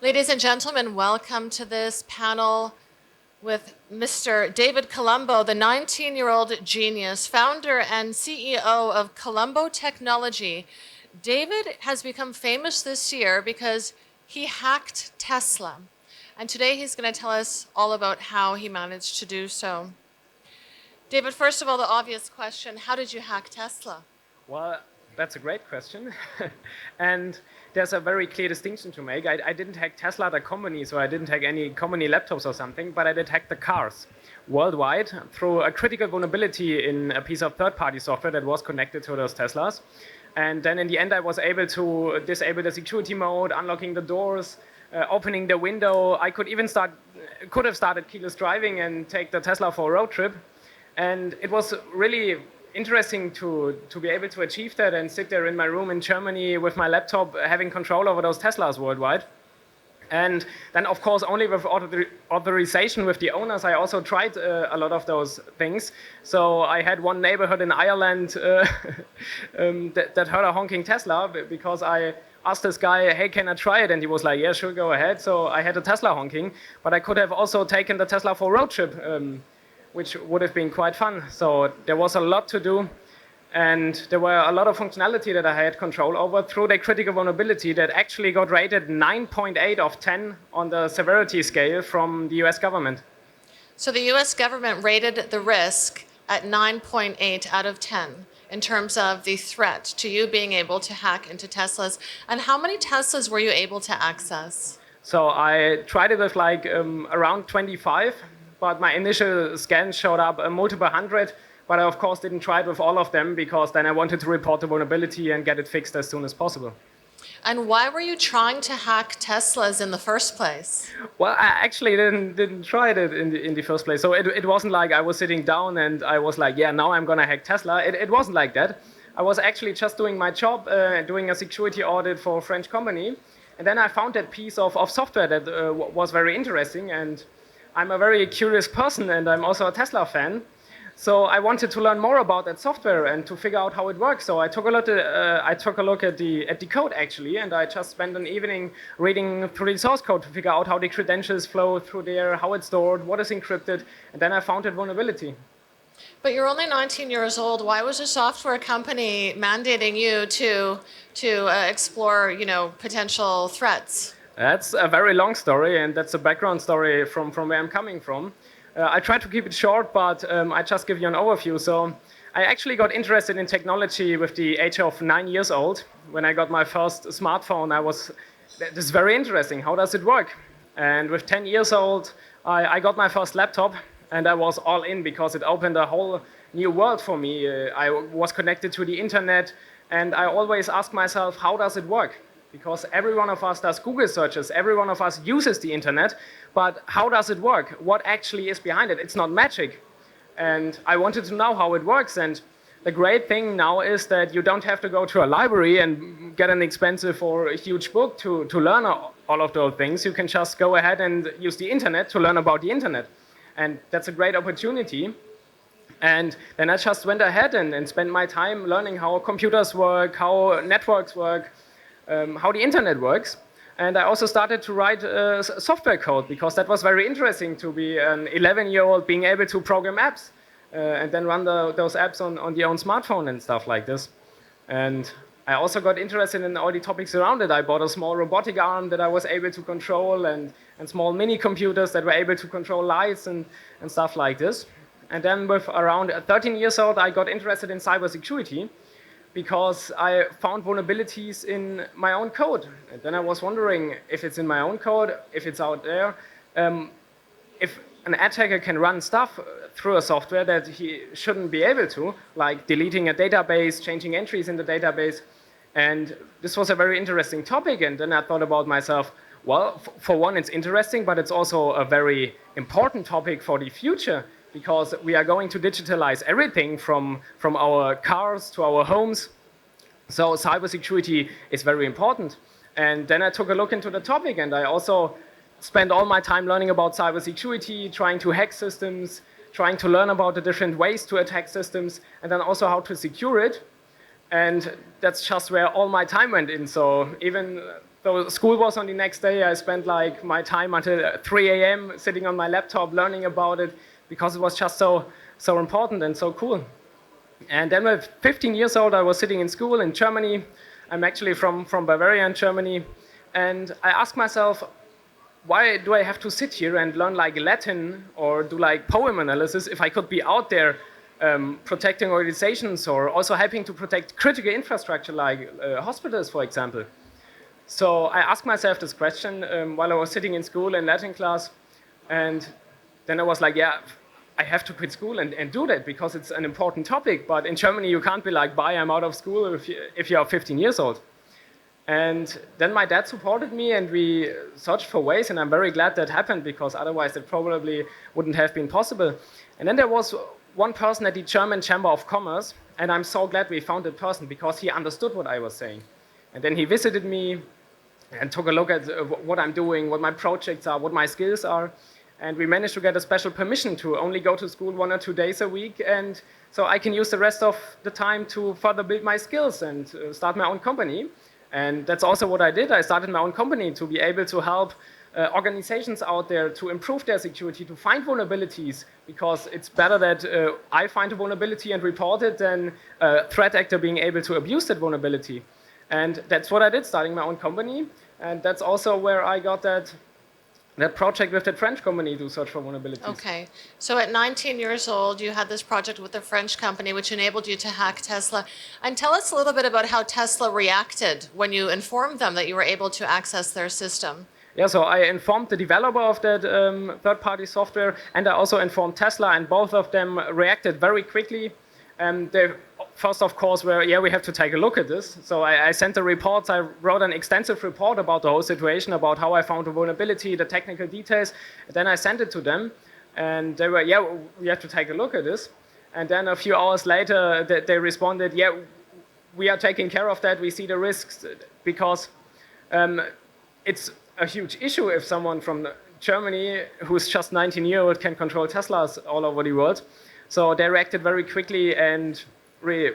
Ladies and gentlemen, welcome to this panel with Mr. David Colombo, the 19-year-old genius, founder and CEO of Colombo Technology. David has become famous this year because he hacked Tesla. And today he's going to tell us all about how he managed to do so. David, first of all, the obvious question, how did you hack Tesla? Well, that's a great question. And there's a very clear distinction to make. I didn't hack Tesla, the company, so I didn't hack any company laptops or something, but I did hack the cars worldwide through a critical vulnerability in a piece of third-party software that was connected to those Teslas. And then in the end, I was able to disable the security mode, unlocking the doors, opening the window. I could even could have started keyless driving and take the Tesla for a road trip. And it was really interesting to be able to achieve that and sit there in my room in Germany with my laptop, having control over those Teslas worldwide. And then, of course, only with authorization with the owners, I also tried a lot of those things. So I had one neighborhood in Ireland that heard a honking Tesla because I asked this guy, hey, can I try it? And he was like, yeah, sure, go ahead. So I had a Tesla honking, but I could have also taken the Tesla for a road trip, which would have been quite fun. So there was a lot to do. And there were a lot of functionality that I had control over through the critical vulnerability that actually got rated 9.8 of 10 on the severity scale from the US government. So the US government rated the risk at 9.8 out of 10 in terms of the threat to you being able to hack into Teslas. And how many Teslas were you able to access? So I tried it with like around 25, but my initial scan showed up multiple hundred. But I, of course, didn't try it with all of them because then I wanted to report the vulnerability and get it fixed as soon as possible. And why were you trying to hack Teslas in the first place? Well, I actually didn't try it in the first place. So it wasn't like I was sitting down and I was like, yeah, now I'm going to hack Tesla. It wasn't like that. I was actually just doing my job, doing a security audit for a French company. And then I found that piece of software that was very interesting. And I'm a very curious person, and I'm also a Tesla fan. So I wanted to learn more about that software and to figure out how it works. So I took a look at the code actually, and I just spent an evening reading through the source code to figure out how the credentials flow through there, how it's stored, what is encrypted, and then I found that vulnerability. But you're only 19 years old. Why was a software company mandating you to explore, potential threats? That's a very long story, and that's a background story from where I'm coming from. I try to keep it short, but I just give you an overview. So I actually got interested in technology with the age of 9 years old. When I got my first smartphone, this is very interesting. How does it work? And with 10 years old, I got my first laptop, and I was all in because it opened a whole new world for me. I was connected to the internet, and I always asked myself, how does it work? Because every one of us does Google searches, every one of us uses the internet, but how does it work? What actually is behind it? It's not magic. And I wanted to know how it works. And the great thing now is that you don't have to go to a library and get an expensive or a huge book to learn all of those things. You can just go ahead and use the internet to learn about the internet. And that's a great opportunity. And then I just went ahead and spent my time learning how computers work, how networks work, how the internet works. And I also started to write software code because that was very interesting to be an 11-year-old being able to program apps and then run those apps on the own smartphone and stuff like this. And I also got interested in all the topics around it. I bought a small robotic arm that I was able to control and small mini computers that were able to control lights and stuff like this. And then with around 13 years old, I got interested in cybersecurity because I found vulnerabilities in my own code. And then I was wondering if it's in my own code, if it's out there, if an attacker can run stuff through a software that he shouldn't be able to, like deleting a database, changing entries in the database. And this was a very interesting topic. And then I thought about myself, well, for one, it's interesting, but it's also a very important topic for the future, because we are going to digitalize everything from our cars to our homes. So cybersecurity is very important. And then I took a look into the topic, and I also spent all my time learning about cybersecurity, trying to hack systems, trying to learn about the different ways to attack systems, and then also how to secure it. And that's just where all my time went in. So even So school was on the next day. I spent like my time until 3 a.m. sitting on my laptop learning about it because it was just so important and so cool. And then at 15 years old, I was sitting in school in Germany. I'm actually from Bavaria in Germany. And I asked myself, why do I have to sit here and learn like Latin or do like poem analysis if I could be out there protecting organizations or also helping to protect critical infrastructure like hospitals, for example? So I asked myself this question while I was sitting in school in Latin class. And then I was like, yeah, I have to quit school and do that because it's an important topic. But in Germany, you can't be like, bye, I'm out of school if you are 15 years old. And then my dad supported me and we searched for ways, and I'm very glad that happened because otherwise it probably wouldn't have been possible. And then there was one person at the German Chamber of Commerce, and I'm so glad we found that person because he understood what I was saying. And then he visited me and took a look at what I'm doing, what my projects are, what my skills are. And we managed to get a special permission to only go to school 1 or 2 days a week. And so I can use the rest of the time to further build my skills and start my own company. And that's also what I did. I started my own company to be able to help organizations out there to improve their security, to find vulnerabilities, because it's better that I find a vulnerability and report it than a threat actor being able to abuse that vulnerability. And that's what I did, starting my own company. And that's also where I got that project with that French company to search for vulnerabilities. Okay. So at 19 years old, you had this project with a French company which enabled you to hack Tesla. And tell us a little bit about how Tesla reacted when you informed them that you were able to access their system. Yeah, so I informed the developer of that third-party software, and I also informed Tesla, and both of them reacted very quickly. They first, of course, were, yeah, we have to take a look at this. So I sent the reports. I wrote an extensive report about the whole situation, about how I found the vulnerability, the technical details. Then I sent it to them, and they were, yeah, we have to take a look at this. And then a few hours later, they responded, yeah, we are taking care of that. We see the risks because it's a huge issue if someone from Germany who's just 19 years old can control Teslas all over the world. So they reacted very quickly and they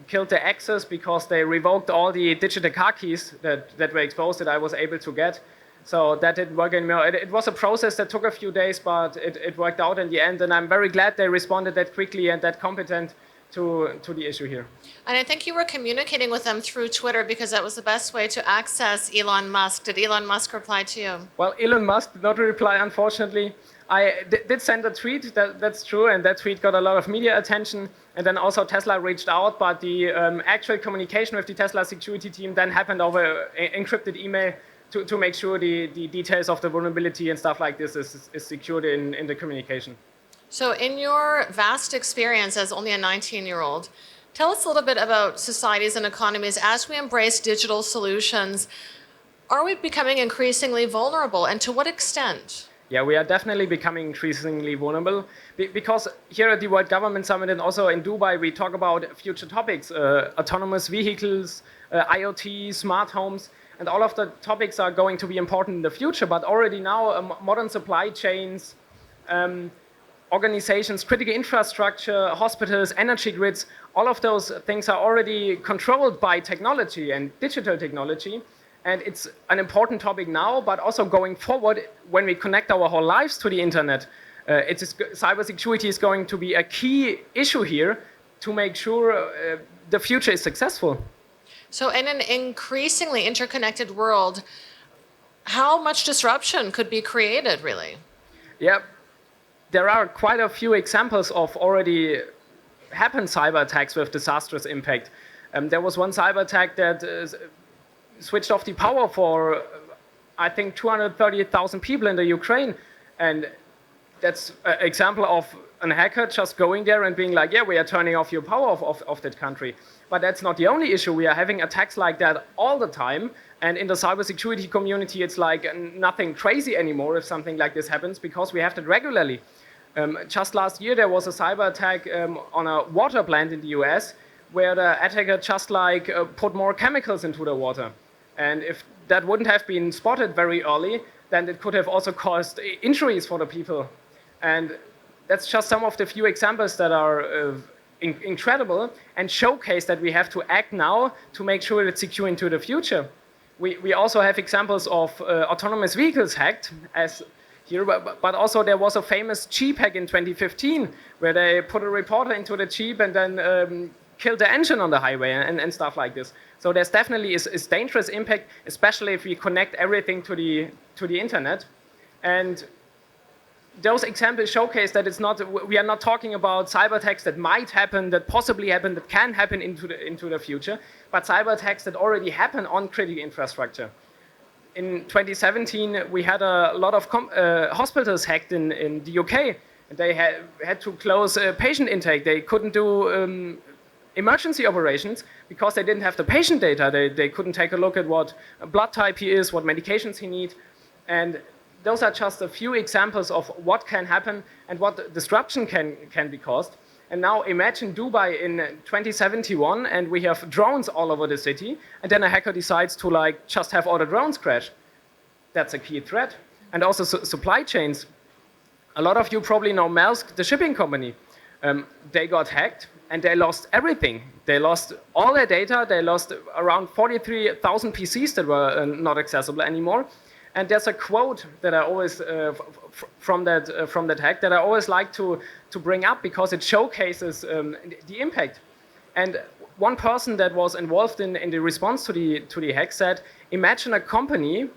killed the access because they revoked all the digital car keys that were exposed that I was able to get. So that didn't work anymore. It was a process that took a few days, but it worked out in the end. And I'm very glad they responded that quickly and that competent to the issue here. And I think you were communicating with them through Twitter because that was the best way to access Elon Musk. Did Elon Musk reply to you? Well, Elon Musk did not reply, unfortunately. I did send a tweet, that's true, and that tweet got a lot of media attention. And then also Tesla reached out, but the actual communication with the Tesla security team then happened over encrypted email to make sure the details of the vulnerability and stuff like this is secured in the communication. So in your vast experience as only a 19-year-old, tell us a little bit about societies and economies as we embrace digital solutions. Are we becoming increasingly vulnerable, and to what extent? Yeah, we are definitely becoming increasingly vulnerable because here at the World Government Summit and also in Dubai, we talk about future topics, autonomous vehicles, IoT, smart homes, and all of the topics are going to be important in the future. But already now, modern supply chains, organizations, critical infrastructure, hospitals, energy grids, all of those things are already controlled by technology and digital technology. And it's an important topic now, but also going forward, when we connect our whole lives to the internet, cybersecurity is going to be a key issue here to make sure the future is successful. So in an increasingly interconnected world, how much disruption could be created, really? Yeah, there are quite a few examples of already happened cyber attacks with disastrous impact. There was one cyber attack that switched off the power for, I think, 230,000 people in the Ukraine. And that's an example of a hacker just going there and being like, yeah, we are turning off your power of that country. But that's not the only issue. We are having attacks like that all the time. And in the cybersecurity community, it's like nothing crazy anymore if something like this happens because we have that regularly. Just last year, there was a cyber attack on a water plant in the US where the attacker just like put more chemicals into the water. And if that wouldn't have been spotted very early, then it could have also caused injuries for the people. And that's just some of the few examples that are incredible and showcase that we have to act now to make sure it's secure into the future. We also have examples of autonomous vehicles hacked, as here, but also there was a famous Jeep hack in 2015 where they put a reporter into the Jeep and then killed the engine on the highway and stuff like this. So there's definitely is dangerous impact, especially if we connect everything to the internet. And those examples showcase that we are not talking about cyber attacks that might happen, that possibly happen, that can happen into the future, but cyber attacks that already happen on critical infrastructure. In 2017, we had a lot of hospitals hacked in the UK. And they had to close patient intake. They couldn't do emergency operations because they didn't have the patient data. They couldn't take a look at what blood type he is, what medications he needs. And those are just a few examples of what can happen and what disruption can be caused. And now imagine Dubai in 2071 and we have drones all over the city and then a hacker decides to just have all the drones crash. That's a key threat. And also supply chains. A lot of you probably know Maersk, the shipping company. They got hacked and they lost everything. They lost all their data. They lost around 43,000 PCs that were not accessible anymore. And there's a quote that I always, from that hack, that I always like to bring up because it showcases the impact. And one person that was involved in the response to the hack said, imagine a company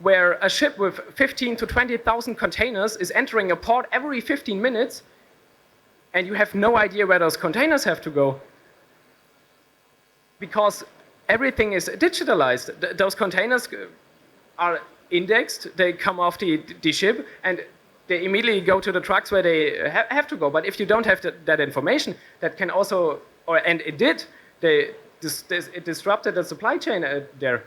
where a ship with 15 to 20,000 containers is entering a port every 15 minutes, and you have no idea where those containers have to go. Because everything is digitalized. Those containers are indexed, they come off the ship, and they immediately go to the trucks where they have to go. But if you don't have that information, that can also, and it did, it disrupted the supply chain there.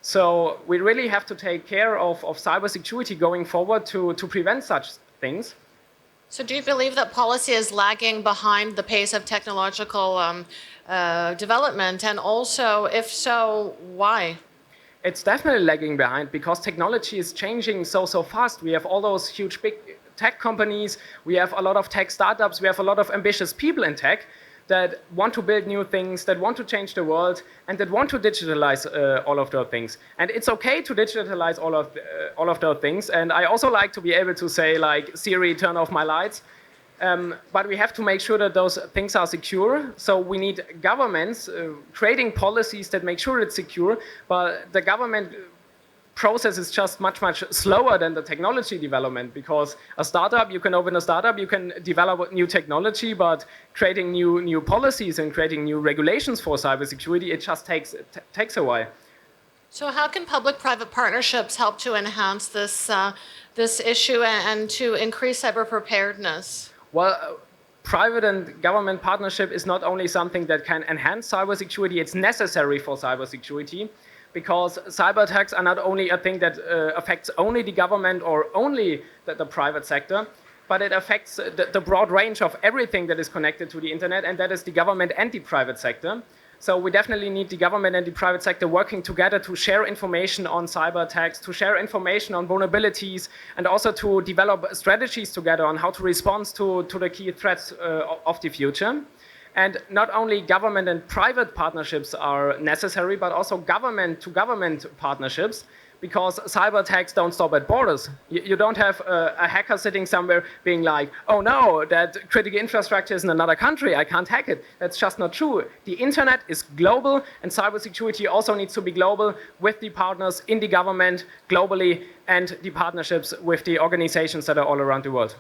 So we really have to take care of cybersecurity going forward to prevent such things. So do you believe that policy is lagging behind the pace of technological development? And also, if so, why? It's definitely lagging behind because technology is changing so fast. We have all those huge big tech companies, we have a lot of tech startups, we have a lot of ambitious people in tech that want to build new things, that want to change the world, and that want to digitalize all of those things. And it's okay to digitalize all of those things. And I also like to be able to say, like, Siri, turn off my lights. But we have to make sure that those things are secure. So we need governments creating policies that make sure it's secure. But the government process is just much slower than the technology development, because a startup, you can open a startup, you can develop new technology, but creating new policies and creating new regulations for cybersecurity, it just takes a while. So how can public-private partnerships help to enhance this issue and to increase cyber preparedness? Well, private and government partnership is not only something that can enhance cybersecurity, it's necessary for cybersecurity, because cyber attacks are not only a thing that affects only the government or only the private sector, but it affects the broad range of everything that is connected to the internet, and that is the government and the private sector. So we definitely need the government and the private sector working together to share information on cyber attacks, to share information on vulnerabilities, and also to develop strategies together on how to respond to the key threats of the future. And not only government and private partnerships are necessary, but also government-to-government partnerships, because cyber attacks don't stop at borders. You don't have a hacker sitting somewhere being like, oh no, that critical infrastructure is in another country, I can't hack it. That's just not true. The internet is global, and cybersecurity also needs to be global, with the partners in the government globally and the partnerships with the organizations that are all around the world.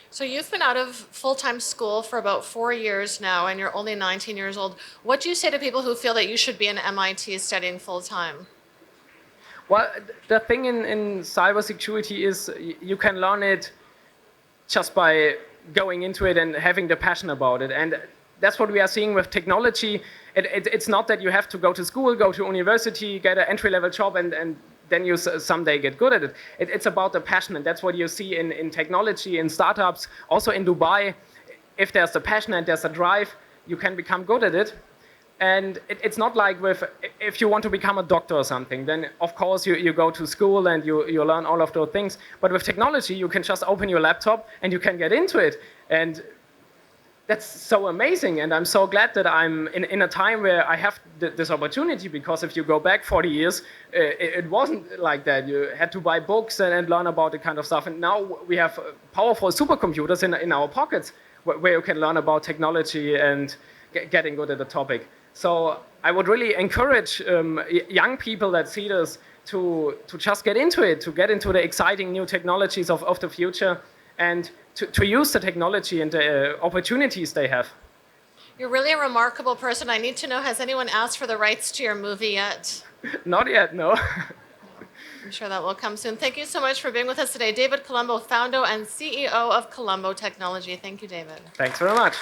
So you've been out of full-time school for about 4 years now, and you're only 19 years old. What do you say to people who feel that you should be in MIT studying full-time? Well, the thing in cybersecurity is you can learn it just by going into it and having the passion about it. And that's what we are seeing with technology. It's not that you have to go to school, go to university, get an entry-level job, and then you someday get good at it. It's about the passion, and that's what you see in technology, in startups, also in Dubai. If there's a passion and there's a drive, you can become good at it. And it's not like if you want to become a doctor or something, then of course you go to school and you learn all of those things. But with technology, you can just open your laptop and you can get into it. And that's so amazing, and I'm so glad that I'm in a time where I have this opportunity, because if you go back 40 years, it wasn't like that. You had to buy books and learn about the kind of stuff, and now we have powerful supercomputers in our pockets where you can learn about technology and getting good at the topic. So I would really encourage young people that see this to just get into it, to get into the exciting new technologies of the future, and to use the technology and the opportunities they have. You're really a remarkable person. I need to know, has anyone asked for the rights to your movie yet? Not yet, no. I'm sure that will come soon. Thank you so much for being with us today. David Colombo, founder and CEO of Colombo Technology. Thank you, David. Thanks very much.